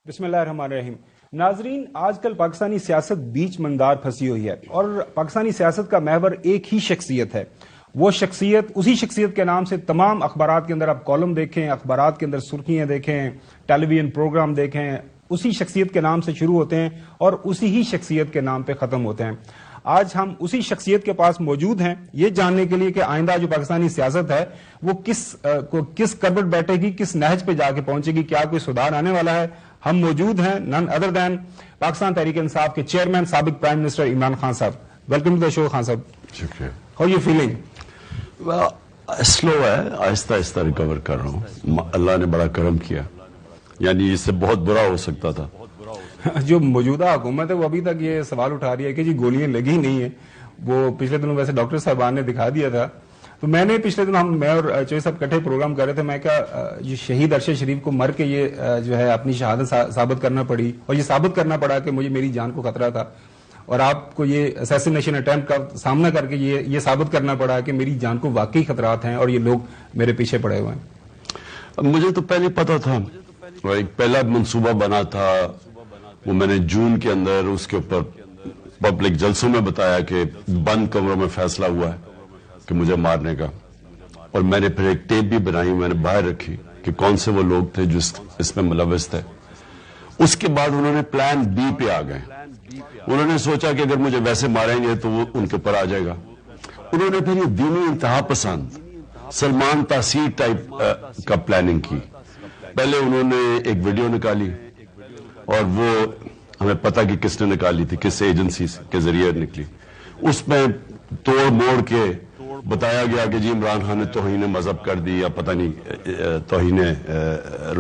بسم اللہ الرحمن الرحیم. ناظرین، آج کل پاکستانی سیاست بیچ مندار پھنسی ہوئی ہے اور پاکستانی سیاست کا محور ایک ہی شخصیت ہے. وہ شخصیت، اسی شخصیت کے نام سے تمام اخبارات کے اندر آپ کالم دیکھیں، اخبارات کے اندر سرخیاں دیکھیں، ٹیلی ویژن پروگرام دیکھیں، اسی شخصیت کے نام سے شروع ہوتے ہیں اور اسی ہی شخصیت کے نام پہ ختم ہوتے ہیں. آج ہم اسی شخصیت کے پاس موجود ہیں یہ جاننے کے لیے کہ آئندہ جو پاکستانی سیاست ہے وہ کس کربٹ بیٹھے گی، کس نہج پہ جا کے پہنچے گی، کیا کوئی سدھار آنے والا ہے. ہم موجود ہیں نن ادر دین پاکستان تحریک انصاف کے چیئرمین سابق پرائم منسٹر عمران خان صاحب. ویلکم ٹو دا شو خان صاحب. شکریہ. How you feeling? سلو ہے، آہستہ آہستہ ریکور کر رہا ہوں. اللہ نے بڑا کرم کیا، یعنی اس سے بہت برا ہو سکتا تھا. جو موجودہ حکومت ہے وہ ابھی تک یہ سوال اٹھا رہی ہے کہ جی گولیاں لگی نہیں ہیں. وہ پچھلے دنوں ویسے ڈاکٹر صاحبان نے دکھا دیا تھا، تو میں نے پچھلے دنوں میں اور چوہے صاحب کٹھے پروگرام کر رہے تھے. میں کہا یہ شہید ارشد شریف کو مر کے یہ جو ہے اپنی شہادت ثابت کرنا پڑی اور یہ ثابت کرنا پڑا کہ مجھے میری جان کو خطرہ تھا، اور آپ کو یہ اسیسینیشن اٹیمپٹ کا سامنا کر کے یہ ثابت کرنا پڑا کہ میری جان کو واقعی خطرات ہیں اور یہ لوگ میرے پیچھے پڑے ہوئے ہیں. مجھے تو پہلے پتا تھا، ایک پہلا منصوبہ بنا تھا، وہ میں نے جون کے اندر اس کے اوپر پبلک جلسوں میں بتایا کہ بند کمروں میں فیصلہ ہوا ہے کہ مجھے مارنے کا. اور میں نے پھر ایک ٹیپ بھی بنائی، میں نے باہر رکھی کہ کون سے وہ لوگ تھے جو اس میں ملوث تھے. اس کے بعد انہوں نے پلان بی پہ آ گئے. انہوں نے سوچا کہ اگر مجھے ویسے ماریں گے تو وہ ان کے پر آ جائے گا. انہوں نے پھر یہ دینی انتہا پسند سلمان تاثیر ٹائپ کا پلاننگ کی. پہلے انہوں نے ایک ویڈیو نکالی اور وہ ہمیں پتہ کہ کس نے نکالی تھی، کس ایجنسی کے ذریعے نکلی. اس میں توڑ موڑ کے بتایا گیا کہ جی عمران خان نے توہین مذہب کر دی یا پتہ نہیں توہین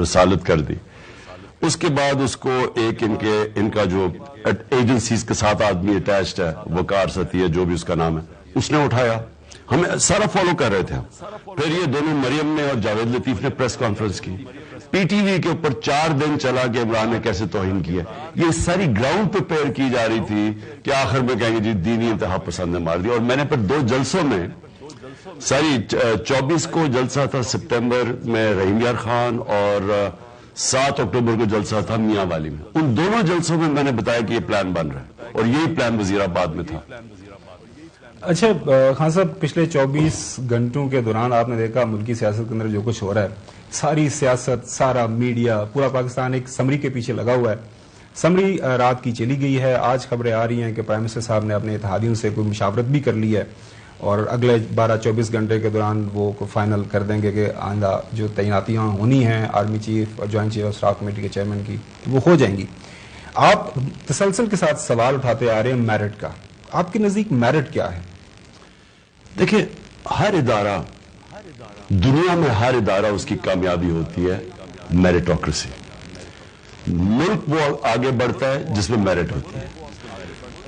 رسالت کر دی. اس کے بعد اس کو ایک ان کا جو ایجنسیز کے ساتھ آدمی اٹیچڈ ہے، وقار ستی ہے جو بھی اس کا نام ہے، اس نے اٹھایا. ہمیں سارا فالو کر رہے تھے ہم. پھر یہ دونوں مریم نے اور جاوید لطیف نے پریس کانفرنس کی. پی ٹی وی کے اوپر 4 دن چلا کہ عمران نے کیسے توہین کیا. یہ ساری گراؤنڈ پریپیئر کی جا رہی تھی کہ آخر میں کہیں گے جی دینی انتہا پسند نے مار دیا. اور میں نے پھر 2 جلسوں میں ساری 24 کو جلسہ تھا سپٹمبر میں رحیم یار خان اور 7 اکتوبر کو جلسہ تھا میاں والی میں. ان دونوں جلسوں میں نے بتایا کہ یہ پلان بن رہا ہے اور یہی پلان وزیر آباد میں تھا. اچھا خان صاحب، پچھلے 24 گھنٹوں کے دوران آپ نے دیکھا ملکی سیاست کے اندر جو کچھ ہو رہا ہے، ساری سیاست، سارا میڈیا، پورا پاکستان ایک سمری کے پیچھے لگا ہوا ہے. سمری رات کی چلی گئی ہے. آج خبریں آ رہی ہیں کہ پرائم منسٹر صاحب نے اپنے اتحادیوں سے کوئی مشاورت بھی کر لی ہے اور اگلے 12-24 گھنٹے کے دوران وہ فائنل کر دیں گے کہ آئندہ جو تعیناتیاں ہونی ہیں آرمی چیف اور joint chief of staff committee کے چیئرمین کی وہ ہو جائیں گی. آپ تسلسل کے ساتھ سوال اٹھاتے آ رہے ہیں میرٹ کا. آپ کے نزدیک میرٹ کیا ہے؟ دیکھیں، ہر ادارہ، دنیا میں ہر ادارہ اس کی کامیابی ہوتی ہے میرٹوکریسی. ملک وہ آگے بڑھتا ہے جس میں میرٹ ہوتی ہے.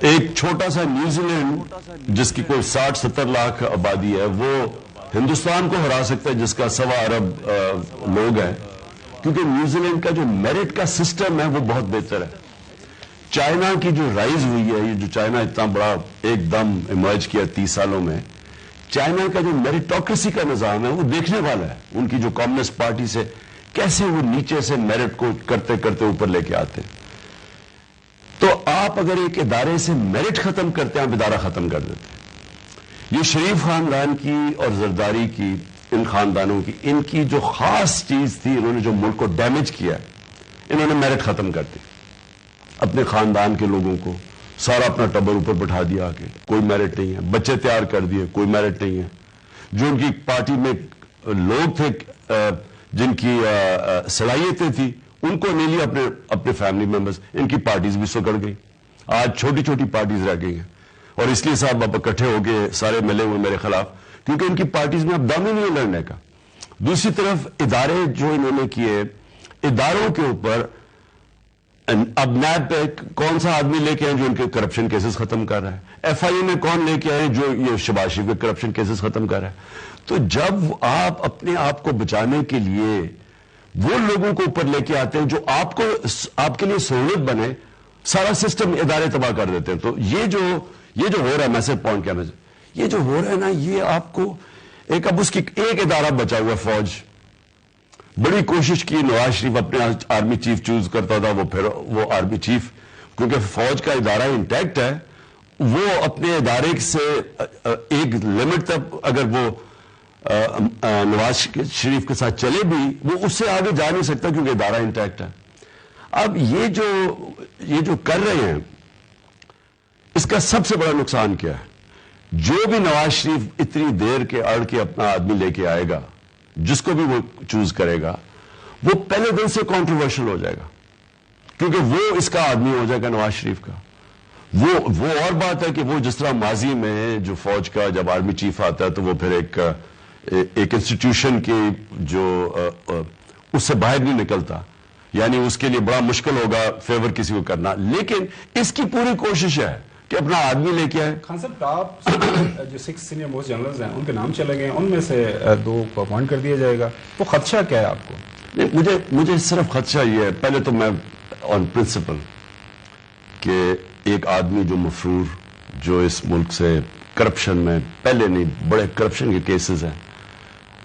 ایک چھوٹا سا نیوزی لینڈ جس کی کوئی 60-70 لاکھ آبادی ہے، وہ ہندوستان کو ہرا سکتا ہے جس کا 1.25 ارب لوگ ہیں، کیونکہ نیوزی لینڈ کا جو میرٹ کا سسٹم ہے وہ بہت بہتر ہے. چائنا کی جو رائز ہوئی ہے، یہ جو چائنا اتنا بڑا ایک دم ایمرج کیا 30 سالوں میں، چائنا کا جو میرٹوکریسی کا نظام ہے وہ دیکھنے والا ہے. ان کی جو کمیونسٹ پارٹی سے کیسے وہ نیچے سے میرٹ کو کرتے کرتے اوپر لے کے آتے. تو آپ اگر ایک ادارے سے میرٹ ختم کرتے ہیں، آپ ادارہ ختم کر دیتے ہیں. یہ شریف خاندان کی اور زرداری کی، ان خاندانوں کی، ان کی جو خاص چیز تھی، انہوں نے جو ملک کو ڈیمیج کیا، انہوں نے میرٹ ختم کر دی. اپنے خاندان کے لوگوں کو سارا اپنا ٹبر اوپر بٹھا دیا کہ کوئی میرٹ نہیں ہے. بچے تیار کر دیے، کوئی میرٹ نہیں ہے. جو ان کی پارٹی میں لوگ تھے جن کی صلاحیتیں تھیں، ان کو نہیں لیا اپنے فیملی ممبرز. ان کی پارٹیز بھی سکڑ گئی. آج چھوٹی چھوٹی پارٹیز رہ گئی ہیں اور اس لیے صاحب اب اکٹھے ہو کے سارے ملے ہوئے میرے خلاف، کیونکہ ان کی پارٹیز میں اب دم ہی نہیں ہے لڑنے کا. دوسری طرف ادارے جو انہوں نے کیے، اداروں کے اوپر اب نیب پہ کون سا آدمی لے کے آئے جو ان کے کرپشن کیسز ختم کر رہا ہے؟ ایف آئی اے میں کون لے کے آئے جو یہ شہباز شریف کے کرپشن کیسز ختم کر رہا ہے؟ تو جب آپ اپنے آپ کو بچانے کے لیے وہ لوگوں کو اوپر لے کے آتے ہیں جو آپ کے لیے سہولت بنے، سارا سسٹم ادارے تباہ کر دیتے ہیں. تو یہ جو ہو رہا ہے، میسج پوائنٹ کیا یہ جو ہو رہا ہے نا، یہ آپ کو اب اس کی ایک ادارہ بچا ہوا ہے، فوج. بڑی کوشش کی نواز شریف اپنے آرمی چیف چوز کرتا تھا, وہ آرمی چیف کیونکہ فوج کا ادارہ انٹیکٹ ہے, وہ اپنے ادارے سے ایک لمٹ تک اگر وہ نواز شریف کے ساتھ چلے بھی, وہ اس سے آگے جا نہیں سکتا کیونکہ ادارہ انٹیکٹ ہے. اب یہ جو کر رہے ہیں, اس کا سب سے بڑا نقصان کیا ہے؟ جو بھی نواز شریف اتنی دیر کے اڑ کے اپنا آدمی لے کے آئے گا, جس کو بھی وہ چوز کرے گا, وہ پہلے دن سے کنٹروورشل ہو جائے گا, کیونکہ وہ اس کا آدمی ہو جائے گا نواز شریف کا. وہ اور بات ہے کہ وہ جس طرح ماضی میں جو فوج کا جب آرمی چیف آتا ہے تو وہ پھر ایک انسٹیٹیوشن کی جو اس سے باہر نہیں نکلتا, یعنی اس کے لیے بڑا مشکل ہوگا فیور کسی کو کرنا, لیکن اس کی پوری کوشش ہے کہ اپنا آدمی لے کے آئے. خان صاحب, ٹاپ جو 6 سینئر موسٹ جنرلز ہیں ان کے نام چلے گئے, ان میں سے 2 کو اپوائنٹ کر دیا جائے گا, تو خدشہ کیا ہے آپ کو؟ مجھے صرف خدشہ یہ ہے, پہلے تو میں آن پرنسپل کہ ایک آدمی جو مفرور, جو اس ملک سے کرپشن میں پہلے نہیں, بڑے کرپشن کے کیسز ہیں,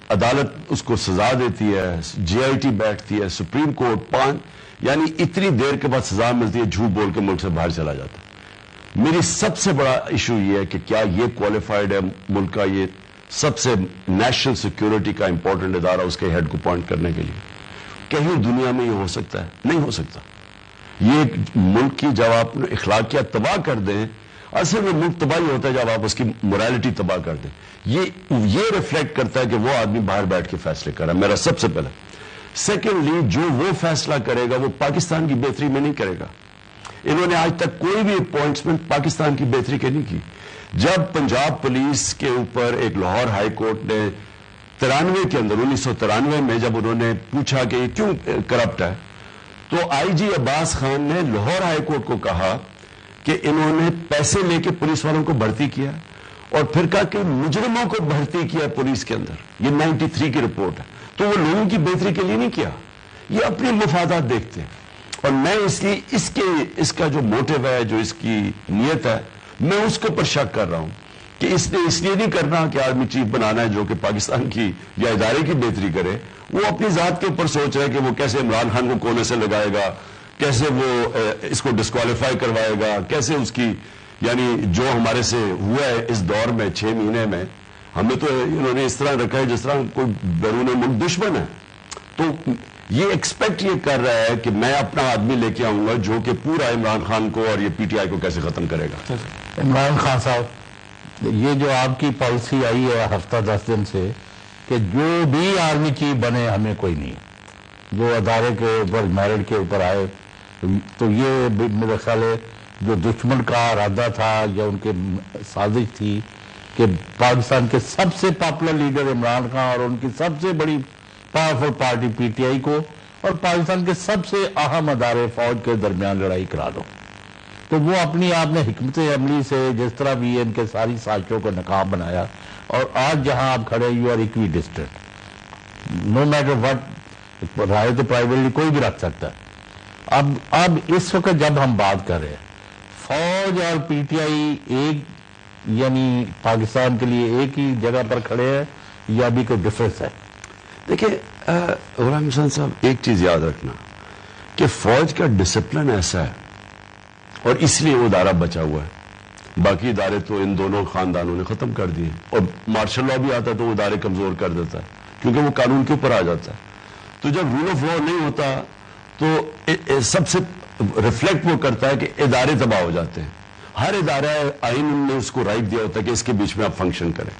عدالت اس کو سزا دیتی ہے, جے آئی ٹی بیٹھتی ہے, سپریم کورٹ 5 یعنی اتنی دیر کے بعد سزا ملتی ہے, جھوٹ بول کے ملک سے باہر چلا جاتا ہے. میری سب سے بڑا ایشو یہ ہے کہ کیا یہ کوالیفائڈ ہے ملک کا یہ سب سے نیشنل سیکیورٹی کا امپورٹنٹ ادارہ اس کے ہیڈ کو اپوائنٹ کرنے کے لیے؟ کہیں دنیا میں یہ ہو سکتا ہے؟ نہیں ہو سکتا. یہ ملک کی جب آپ اخلاقیات تباہ کر دیں, اصل میں ملک تباہی ہوتا ہے جب آپ اس کی مورالٹی تباہ کر دیں. یہ ریفلیکٹ کرتا ہے کہ وہ آدمی باہر بیٹھ کے فیصلے کر رہا ہے, میرا سب سے پہلے. سیکنڈلی, جو وہ فیصلہ کرے گا وہ پاکستان کی بہتری میں نہیں کرے گا. انہوں نے آج تک کوئی بھی اپوائنٹمنٹ پاکستان کی بہتری کے نہیں کی. جب پنجاب پولیس کے اوپر ایک لاہور ہائی کورٹ نے 93 کے اندر 1993 میں جب انہوں نے پوچھا کہ یہ کیوں کرپٹ ہے, تو آئی جی عباس خان نے لاہور ہائی کورٹ کو کہا کہ انہوں نے پیسے لے کے پولیس والوں کو بھرتی کیا, اور پھر کہا کہ مجرموں کو بھرتی کیا پولیس کے اندر. یہ 93 کی رپورٹ ہے. تو وہ لوگوں کی بہتری کے لیے نہیں کیا, یہ اپنے مفادات دیکھتے ہیں. اور میں اس لیے اس کا جو موٹیو ہے, جو اس کی نیت ہے, میں اس کے اوپر شک کر رہا ہوں کہ اس نے اس لیے نہیں کرنا کہ آرمی چیف بنانا ہے جو کہ پاکستان کی یا ادارے کی بہتری کرے. وہ اپنی ذات کے اوپر سوچ رہا ہے کہ وہ کیسے عمران خان کو کونے سے لگائے گا, کیسے وہ اس کو ڈسکوالیفائی کروائے گا, کیسے اس کی یعنی جو ہمارے سے ہوا ہے اس دور میں 6 مہینے میں, ہمیں تو انہوں نے اس طرح رکھا ہے جس طرح کوئی بیرون ملک دشمن ہے. تو یہ ایکسپیکٹ یہ کر رہا ہے کہ میں اپنا آدمی لے کے آؤں گا جو کہ پورا عمران خان کو اور یہ پی ٹی آئی کو کیسے ختم کرے گا. عمران خان صاحب, یہ جو آپ کی پالیسی آئی ہے ہفتہ 10 دن سے کہ جو بھی آرمی چیف بنے ہمیں کوئی نہیں, جو ادارے کے اوپر میرٹ کے اوپر آئے, تو یہ میرا خیال ہے جو دشمن کا ارادہ تھا یا ان کے سازش تھی کہ پاکستان کے سب سے پاپولر لیڈر عمران خان اور ان کی سب سے بڑی powerful party P T I کو اور پاکستان کے سب سے اہم ادارے فوج کے درمیان لڑائی کرا دو. تو وہ اپنی آپ نے حکمت عملی سے جس طرح بھی ان کے ساری سازشوں کو ناکام بنایا, اور آج جہاں آپ کھڑے you are equidistant, no matter what, رائے تو پرائیویٹلی کوئی بھی رکھ سکتا ہے. اب اس وقت جب ہم بات کر رہے ہیں فوج اور پی ٹی آئی ایک یعنی پاکستان کے لیے ایک ہی جگہ پر کھڑے ہیں یا بھی کوئی ڈفرینس ہے؟ دیکھیں غلام حسین صاحب, ایک چیز یاد رکھنا کہ فوج کا ڈسپلن ایسا ہے اور اس لیے وہ ادارہ بچا ہوا ہے. باقی ادارے تو ان دونوں خاندانوں نے ختم کر دیے, اور مارشل لا بھی آتا ہے تو وہ ادارے کمزور کر دیتا ہے کیونکہ وہ قانون کے اوپر آ جاتا ہے. تو جب رول آف لا نہیں ہوتا تو سب سے ریفلیکٹ وہ کرتا ہے کہ ادارے تباہ ہو جاتے ہیں. ہر ادارہ آئین نے اس کو رائٹ دیا ہوتا ہے کہ اس کے بیچ میں آپ فنکشن کریں.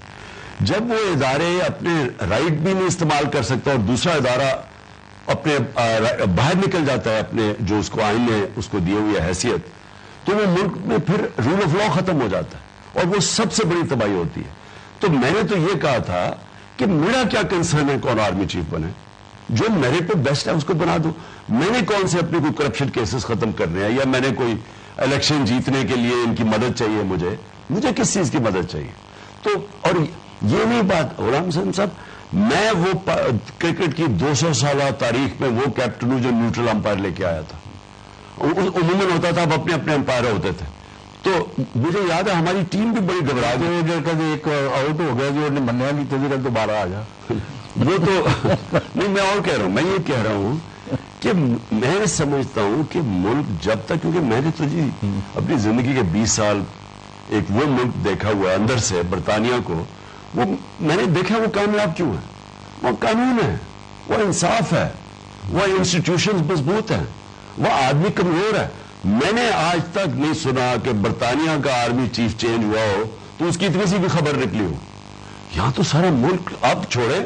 جب وہ ادارے اپنے رائٹ بھی نہیں استعمال کر سکتا اور دوسرا ادارہ اپنے باہر نکل جاتا ہے اپنے جو اس کو آئین نے اس کو دیے ہوئی حیثیت, تو وہ ملک میں پھر رول آف لا ختم ہو جاتا ہے اور وہ سب سے بڑی تباہی ہوتی ہے. تو میں نے تو یہ کہا تھا کہ میرا کیا کنسرن ہے کون آرمی چیف بنے, جو میرٹ پہ بیسٹ ہے اس کو بنا دو. میں نے کون سے اپنے کوئی کرپشن کیسز ختم کرنے ہیں, یا میں نے کوئی الیکشن جیتنے کے لیے ان کی مدد چاہیے, مجھے کس چیز کی مدد چاہیے. تو اور یہ نہیں بات غلام حسین صاحب, میں وہ کرکٹ کی 200 سالہ تاریخ میں وہ کیپٹن ہوں جو نیوٹرل امپائر لے کے آیا تھا. عموماً ہوتا تھا اب اپنے اپنے امپائر ہوتے تھے. تو مجھے یاد ہے ہماری ٹیم بھی بڑی گھبرا گئی, ایک آؤٹ ہو گیا جو منیا نہیں تو دوبارہ آ جا. وہ تو نہیں، میں اور کہہ رہا ہوں، میں یہ کہہ رہا ہوں کہ میں سمجھتا ہوں کہ ملک جب تک، کیونکہ میں نے تو جی اپنی زندگی کے 20 سال ایک وہ ملک دیکھا ہوا ہے اندر سے، برطانیہ کو، وہ میں نے دیکھا وہ کامیاب کیوں ہے. وہ قانون ہے، وہ انصاف ہے، وہ انسٹیٹیوشنز مضبوط ہیں، وہ آدمی کمزور ہے. میں نے آج تک نہیں سنا کہ برطانیہ کا آرمی چیف چینج ہوا ہو تو اس کی اتنی سی بھی خبر نکلی ہو. یہاں تو سارا ملک اب چھوڑے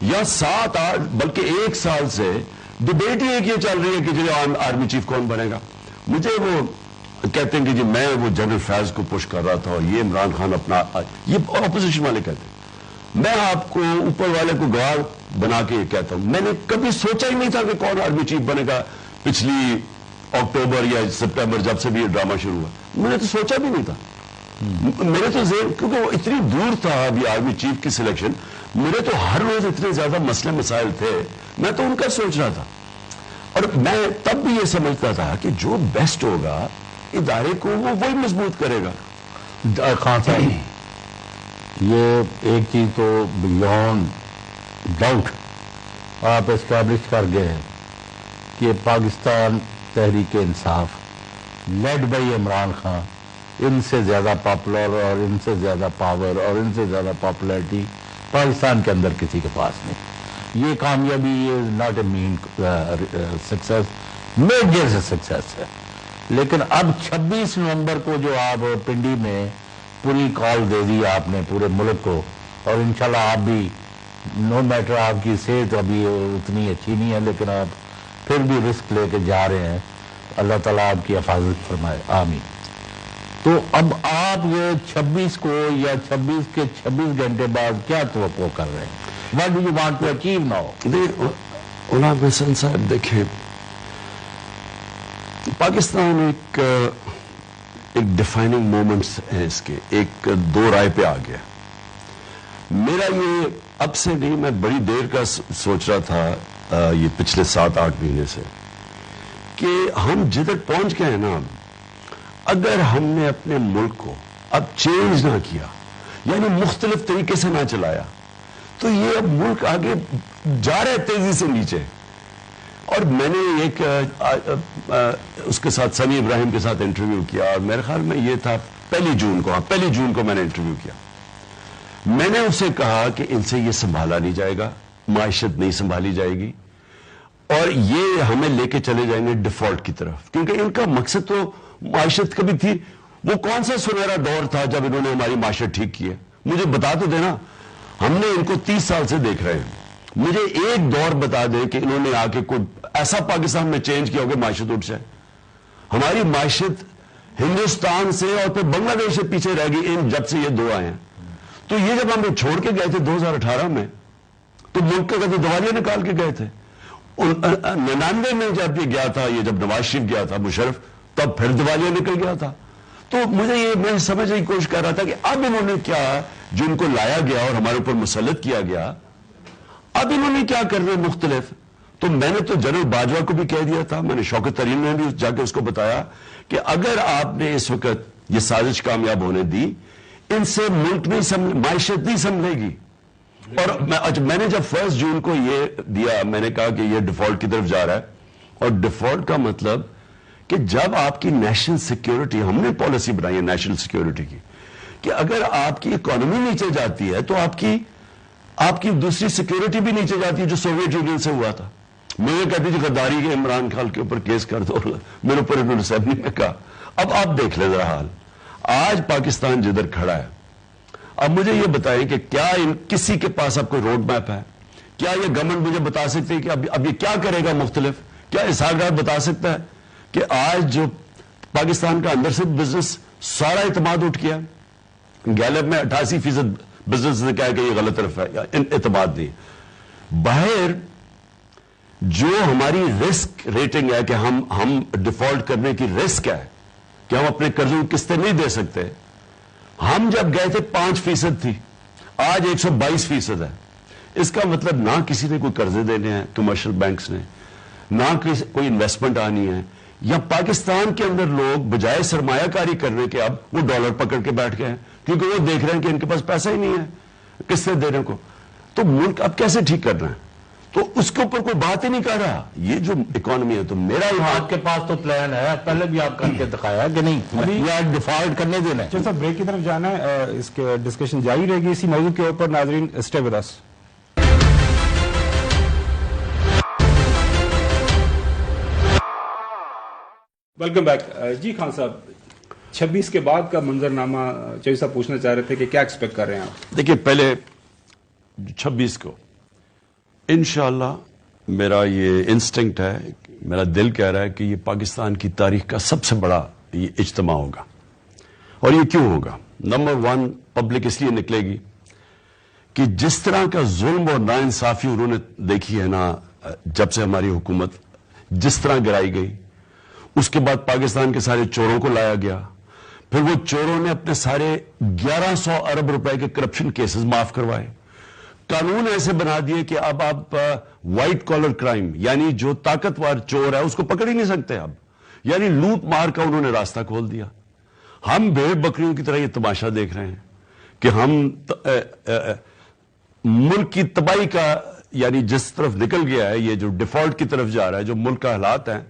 یا 7-8 بلکہ 1 سال سے ڈبیٹ ہی ایک یہ چل رہی ہے کہ جو آرمی چیف کون بنے گا. مجھے وہ کہتے ہیں کہ جی میں وہ جنرل فیض کو پش کر رہا تھا اور یہ عمران خان اپنا، یہ اپوزیشن والے کہتے ہیں. میں آپ کو اوپر والے کو گواہ بنا کے یہ کہتا ہوں، میں نے کبھی سوچا ہی نہیں تھا کہ کون آرمی چیف بنے گا. پچھلی اکتوبر یا سپٹمبر جب سے بھی یہ ڈرامہ شروع ہوا، میں نے تو سوچا بھی نہیں تھا. میرے تو ذہن، کیونکہ وہ اتنی دور تھا ابھی آرمی چیف کی سلیکشن، میرے تو ہر روز اتنے زیادہ مسئلے مسائل تھے، میں تو ان کا سوچ رہا تھا. اور میں تب بھی یہ سمجھتا تھا کہ جو بیسٹ ہوگا ادارے کو وہ وہی مضبوط کرے گا. خان صاحب، یہ ایک چیز تو بیونڈ ڈاؤٹ آپ اسٹیبلش کر گئے ہیں کہ پاکستان تحریک انصاف لیڈ بائی عمران خان ان سے زیادہ پاپولر اور ان سے زیادہ پاور اور ان سے زیادہ پاپولیرٹی پاکستان کے اندر کسی کے پاس نہیں. یہ کامیابی is not a main success, major success ہے. لیکن اب 26 نومبر کو جو آپ پنڈی میں پوری کال دے دی آپ نے پورے ملک کو، اور انشاءاللہ آپ بھی، نو میٹر آپ کی صحت ابھی اتنی اچھی نہیں ہے لیکن آپ پھر بھی رسک لے کے جا رہے ہیں، اللہ تعالیٰ آپ کی حفاظت فرمائے، آمین. تو اب آپ یہ 26 کو یا 26 کے 26 گھنٹے بعد کیا توقع کر رہے ہیں؟ What do you want to achieve now? Ghulam Hassan صاحب دیکھیں، پاکستان ایک ڈیفائننگ مومنٹس ہے اس کے، ایک دو رائے پہ آ گیا. میرا یہ اب سے نہیں، میں بڑی دیر کا سوچ رہا تھا یہ پچھلے 7-8 مہینے سے کہ ہم جدھر پہنچ گئے ہیں نا، اگر ہم نے اپنے ملک کو اب چینج نہ کیا، یعنی مختلف طریقے سے نہ چلایا، تو یہ اب ملک آگے جا رہا ہے تیزی سے نیچے. اور میں نے ایک اس کے ساتھ سنی ابراہیم کے ساتھ انٹرویو کیا، اور میرے خیال میں یہ تھا 1 جون کو میں نے انٹرویو کیا. میں نے اسے کہا کہ ان سے یہ سنبھالا نہیں جائے گا، معیشت نہیں سنبھالی جائے گی، اور یہ ہمیں لے کے چلے جائیں گے ڈیفالٹ کی طرف، کیونکہ ان کا مقصد تو معیشت کبھی تھی. وہ کون سا سنہرا دور تھا جب انہوں نے ہماری معیشت ٹھیک کی ہے؟ مجھے بتا تو دینا. ہم نے ان کو 30 سال سے دیکھ رہے ہیں. مجھے ایک دور بتا دیں کہ انہوں نے آ کے کوئی ایسا پاکستان میں چینج کیا ہو کہ معیشت اٹھ جائے. ہماری معیشت ہندوستان سے اور پھر بنگلہ دیش سے پیچھے رہ گئی جب سے یہ دو آئے ہیں. تو یہ جب ہمیں چھوڑ کے گئے تھے 2018 میں، تو ملک کا کبھی دیوالیاں نکال کے گئے تھے. 99 میں جب یہ گیا تھا، یہ جب نواز شریف گیا تھا مشرف، تب پھر دیوالیاں نکل گیا تھا. تو مجھے یہ، میں سمجھنے کی کوشش کر رہا تھا کہ اب انہوں نے کیا، جو ان کو لایا گیا اور ہمارے اوپر مسلط کیا گیا، اب انہوں نے کیا کرنا ہے مختلف. تو میں نے تو جنرل باجوہ کو بھی کہہ دیا تھا، میں نے شوکت ترین میں بھی جا کے اس کو بتایا کہ اگر آپ نے اس وقت یہ سازش کامیاب ہونے دی، ان سے ملک نہیں معیشت نہیں سنبھلے گی. اور میں نے جب 1 جون کو یہ دیا، میں نے کہا کہ یہ ڈیفالٹ کی طرف جا رہا ہے. اور ڈیفالٹ کا مطلب کہ جب آپ کی نیشنل سیکیورٹی، ہم نے پالیسی بنائی ہے نیشنل سیکیورٹی کی، کہ اگر آپ کی اکانومی نیچے جاتی ہے تو آپ کی دوسری سیکیورٹی بھی نیچے جاتی ہے، جو سوویت یونین سے ہوا تھا. مجھے کہتی تھی غداری کے عمران خان کے اوپر کیس کر دو، میرے اوپر انہوں نے اسمبلی میں کہا. اب آپ دیکھ لیں ذرا حال، آج پاکستان جدھر کھڑا ہے. اب مجھے یہ بتائیں کہ کیا کسی کے پاس اب کوئی روڈ میپ ہے؟ کیا یہ گورنمنٹ مجھے بتا سکتی ہے کہ اب یہ کیا کرے گا مختلف؟ کیا اسحاق ڈار بتا سکتا ہے کہ آج جو پاکستان کا اندر سے بزنس سارا اعتماد اٹھ گیا؟ گیلپ میں 88% بزنس نے کہا کہ یہ غلط طرف ہے، اعتماد نہیں. باہر جو ہماری رسک ریٹنگ ہے کہ ہم ڈیفالٹ کرنے کی رسک ہے کہ ہم اپنے قرضوں کی قسطیں نہیں دے سکتے، ہم جب گئے تھے 5% تھی، آج 122% ہے. اس کا مطلب نہ کسی نے کوئی قرضے دینے ہیں کمرشل بینکس نے، نہ کوئی انویسٹمنٹ آنی ہے، یا پاکستان کے اندر لوگ بجائے سرمایہ کاری کرنے کے اب وہ ڈالر پکڑ کے بیٹھ گئے ہیں، کیونکہ وہ دیکھ رہے ہیں کہ ان کے پاس پیسہ ہی نہیں ہے قسطیں دینے کو. تو ملک اب کیسے ٹھیک کرنا ہے؟ تو اس کے اوپر کوئی بات ہی نہیں کر رہا. یہ جو اکانومی ہے تو میرا آپ کے پاس تو پلان ہے, پہلے بھی آپ کر کے دکھایا کہ نہیں, یا ڈیفالٹ کرنے دینا ہے. چلو صاحب بریک کی طرف جانا ہے, اس کے ڈسکشن جاری رہے گی اسی موضوع کے اوپر. ناظرین stay with us. Welcome back. جی خان صاحب, 26 کے بعد کا منظرنامہ چوہدری صاحب پوچھنا چاہ رہے تھے کہ کیا ایکسپیکٹ کر رہے ہیں آپ؟ دیکھیں, پہلے 26 کو انشاءاللہ میرا یہ انسٹنکٹ ہے, میرا دل کہہ رہا ہے کہ یہ پاکستان کی تاریخ کا سب سے بڑا یہ اجتماع ہوگا. اور یہ کیوں ہوگا؟ نمبر 1, پبلک اس لیے نکلے گی کہ جس طرح کا ظلم اور ناانصافی انہوں نے دیکھی ہے نا, جب سے ہماری حکومت جس طرح گرائی گئی, اس کے بعد پاکستان کے سارے چوروں کو لایا گیا, پھر وہ چوروں نے اپنے سارے 1100 ارب روپے کے کرپشن کیسز معاف کروائے, قانون ایسے بنا دیے کہ اب آپ وائٹ کالر کرائم یعنی جو طاقتور چور ہے اس کو پکڑ ہی نہیں سکتے اب, یعنی لوٹ مار کا انہوں نے راستہ کھول دیا. ہم بھیڑ بکریوں کی طرح یہ تماشا دیکھ رہے ہیں کہ ہم ملک کی تباہی کا, یعنی جس طرف نکل گیا ہے یہ جو ڈیفالٹ کی طرف جا رہا ہے, جو ملک کا حالات ہیں,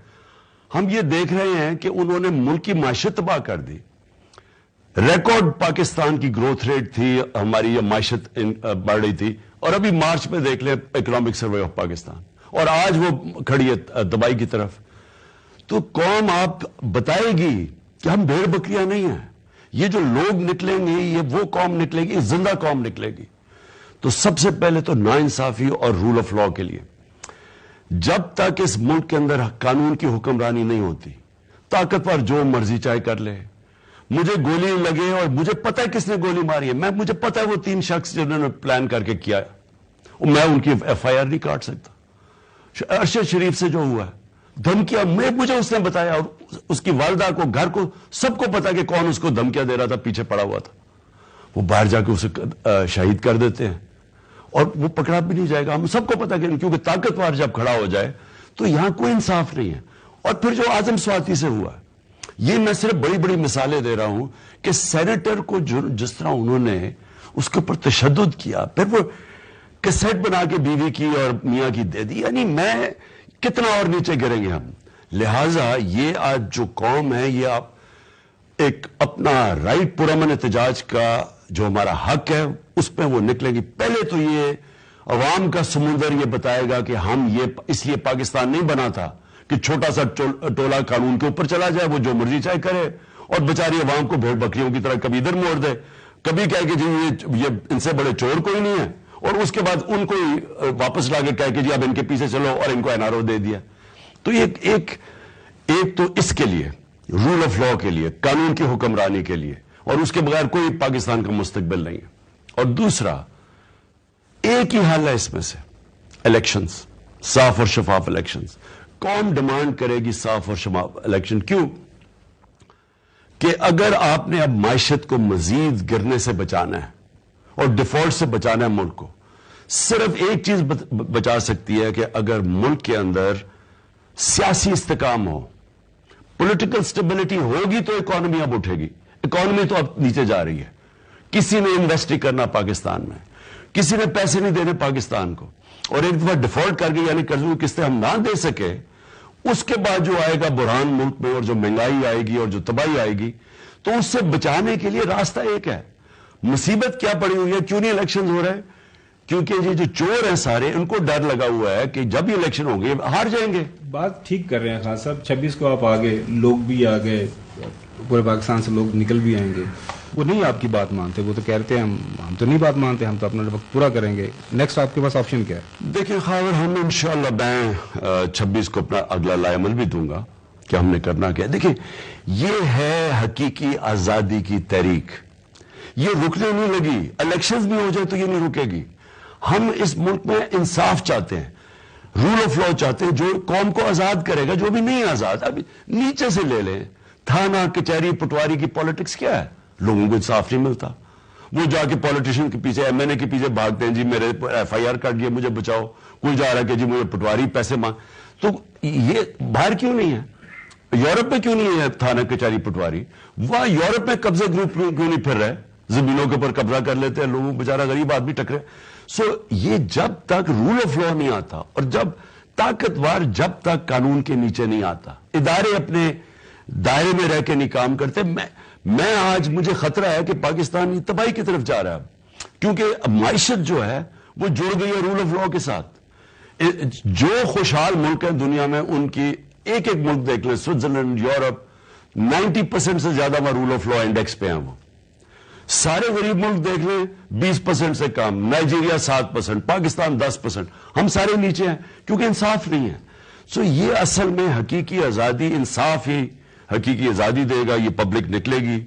ہم یہ دیکھ رہے ہیں کہ انہوں نے ملک کی معیشت تباہ کر دی. ریکارڈ پاکستان کی گروتھ ریٹ تھی ہماری, یہ معیشت بڑھ رہی تھی, اور ابھی مارچ میں دیکھ لیں اکنامک سروے آف پاکستان, اور آج وہ کھڑی ہے تباہی کی طرف. تو قوم آپ بتائے گی کہ ہم بھیڑ بکریاں نہیں ہیں, یہ جو لوگ نکلیں گے یہ وہ قوم نکلے گی, زندہ قوم نکلے گی. تو سب سے پہلے تو ناانصافی اور رول آف لا کے لیے, جب تک اس ملک کے اندر قانون کی حکمرانی نہیں ہوتی, طاقتور جو مرضی چاہے کر لے, مجھے گولی لگے اور مجھے پتہ ہے کس نے گولی ماری ہے, مجھے پتہ ہے وہ 3 شخص جنہوں نے پلان کر کے کیا ہے, میں ان کی ایف آئی آر نہیں کاٹ سکتا. ارشد شریف سے جو ہوا ہے, دھمکیاں مجھے اس نے بتایا, اور اس کی والدہ کو, گھر کو, سب کو پتا کہ کون اس کو دھمکیاں دے رہا تھا, پیچھے پڑا ہوا تھا. وہ باہر جا کے اسے شہید کر دیتے ہیں اور وہ پکڑا بھی نہیں جائے گا. ہم سب کو پتا کہ کیونکہ طاقتور جب کھڑا ہو جائے تو یہاں کوئی انصاف نہیں ہے. اور پھر جو اعظم سواتی سے ہوا, یہ میں صرف بڑی بڑی مثالیں دے رہا ہوں کہ سینیٹر کو جس طرح انہوں نے اس کے اوپر تشدد کیا, پھر وہ کیسٹ بنا کے بیوی کی اور میاں کی دے دی, یعنی میں کتنا اور نیچے گریں گے ہم. لہٰذا یہ آج جو قوم ہے, یہ آپ ایک اپنا رائٹ پرامن احتجاج کا جو ہمارا حق ہے اس پہ وہ نکلیں گی. پہلے تو یہ عوام کا سمندر یہ بتائے گا کہ ہم یہ اس لیے پاکستان نہیں بنا تھا کہ چھوٹا سا ٹولہ قانون کے اوپر چلا جائے, وہ جو مرضی چاہے کرے, اور بیچاری عوام کو بھیڑ بکریوں کی طرح کبھی ادھر موڑ دے, کبھی کہے کہ جی یہ ان سے بڑے چور کوئی نہیں ہے, اور اس کے بعد ان کو واپس لا کے کہے کہ جی اب ان کے پیچھے چلو, اور ان کو این آر او دے دیا. تو ایک تو اس کے لیے رول آف لا کے لیے, قانون کی حکمرانی کے لیے, اور اس کے بغیر کوئی پاکستان کا مستقبل نہیں ہے. اور دوسرا ایک ہی حل ہے اس میں سے, الیکشنز, صاف اور شفاف الیکشنز. قوم ڈیمانڈ کرے گی صاف اور شفاف الیکشن. کیوں کہ اگر آپ نے اب معیشت کو مزید گرنے سے بچانا ہے اور ڈیفالٹ سے بچانا ہے ملک کو, صرف ایک چیز بچا سکتی ہے کہ اگر ملک کے اندر سیاسی استحکام ہو, پولیٹیکل سٹیبلٹی ہوگی تو اکانومی اب اٹھے گی. اکانومی تو اب نیچے جا رہی ہے, کسی نے انویسٹ نہیں کرنا پاکستان میں, کسی نے پیسے نہیں دینے پاکستان کو, اور ایک دفعہ ڈیفالٹ کر کے یعنی قرضوں کی قسطیں ہم نہ دے سکے, اس کے بعد جو آئے گا بحران ملک میں, اور جو مہنگائی آئے گی اور جو تباہی آئے گی, تو اس سے بچانے کے لیے راستہ ایک ہے. مصیبت کیا پڑی ہوئی ہے, کیوں نہیں الیکشن ہو رہے؟ کیونکہ یہ جو چور ہیں سارے, ان کو ڈر لگا ہوا ہے کہ جب یہ الیکشن ہوں گے ہار جائیں گے. بات ٹھیک کر رہے ہیں خان صاحب, 26 کو آپ آگے, لوگ بھی آ گئے, پورے پاکستان سے لوگ نکل بھی آئیں گے, وہ نہیں آپ کی بات مانتے, وہ تو کہتے ہیں ہم تو نہیں بات مانتے, ہم تو اپنا وقت پورا کریں گے. نیکسٹ آپ کے پاس آپشن کیا ہے؟ دیکھیں خاور, ہم انشاءاللہ میں 26 کو اپنا اگلا لائے عمل بھی دوں گا کہ ہم نے کرنا کیا. دیکھیں یہ ہے حقیقی آزادی کی تحریک, یہ رکنے نہیں لگی. الیکشنز بھی ہو جائے تو یہ نہیں رکے گی. ہم اس ملک میں انصاف چاہتے ہیں, رول آف لا چاہتے ہیں, جو قوم کو آزاد کرے گا, جو بھی نہیں آزاد. ابھی نیچے سے لے لیں, تھانہ کچہری پٹواری کی پالیٹکس کیا ہے, لوگوں کو انصاف نہیں ملتا. وہ جا کے پالیٹیشین کے پیچھے, ایم این اے کے پیچھے بھاگتے ہیں, جی میرے ایف آئی آر کٹ گیا مجھے بچاؤ. کوئی جا رہا ہے کہ جی مجھے پٹواری پیسے مانگ. تو یہ باہر کیوں نہیں ہے, یورپ میں کیوں نہیں ہے تھانہ کچہری پٹواری؟ وہاں یورپ میں قبضے گروپ کیوں نہیں پھر رہے؟ زمینوں کے اوپر قبضہ کر لیتے ہیں, لوگوں بیچارہ غریب آدمی ٹکرے. سو یہ جب تک رول آف لا نہیں آتا اور جب طاقتور جب تک قانون کے نیچے نہیں آتا, ادارے اپنے دائرے میں رہ کے نہیں کام کرتے, میں آج مجھے خطرہ ہے کہ پاکستان تباہی کی طرف جا رہا ہے, کیونکہ معیشت جو ہے وہ جڑ گئی ہے رول آف لا کے ساتھ. جو خوشحال ملک ہیں دنیا میں ان کی ایک ایک ملک دیکھ لیں, سوئٹزرلینڈ, یورپ, 90% سے زیادہ وہ رول آف لا انڈیکس پہ ہیں. وہ سارے غریب ملک دیکھ لیں 20% سے کم, نائجیریا 7%, پاکستان 10%, ہم سارے نیچے ہیں کیونکہ انصاف نہیں ہے. سو یہ اصل میں حقیقی آزادی, انصاف ہی حقیقی آزادی دے گا. یہ پبلک نکلے گی,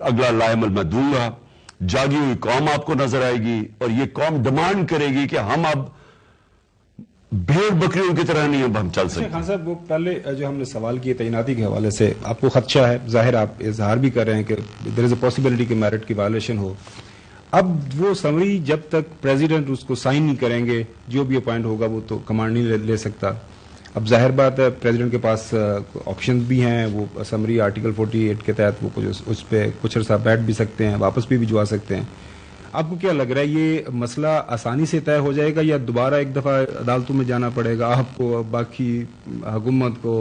اگلا لائمل میں دوں گا, جاگی ہوئی قوم آپ کو نظر آئے گی, اور یہ قوم ڈیمانڈ کرے گی کہ ہم اب بھیڑ بکریوں کی طرح نہیں ہم چل سکتے. خان صاحب, وہ پہلے جو ہم نے سوال کیے تعیناتی کے حوالے سے, آپ کو خدشہ ہے, ظاہر آپ اظہار بھی کر رہے ہیں کہ دیر از اے پاسبلٹی کہ میرٹ کی وائلیشن ہو. اب وہ سمری جب تک پریزیڈنٹ اس کو سائن نہیں کریں گے, جو بھی اپوائنٹ ہوگا وہ تو کمانڈ نہیں لے سکتا. اب ظاہر بات ہے پریزیڈنٹ کے پاس آپشنز بھی ہیں, وہ سمری آرٹیکل 48 کے تحت وہ اس پہ کچھ عرصہ بیٹھ بھی سکتے ہیں, واپس بھی بھجوا سکتے ہیں. آپ کو کیا لگ رہا ہے یہ مسئلہ آسانی سے طے ہو جائے گا یا دوبارہ ایک دفعہ عدالتوں میں جانا پڑے گا آپ کو, باقی حکومت کو,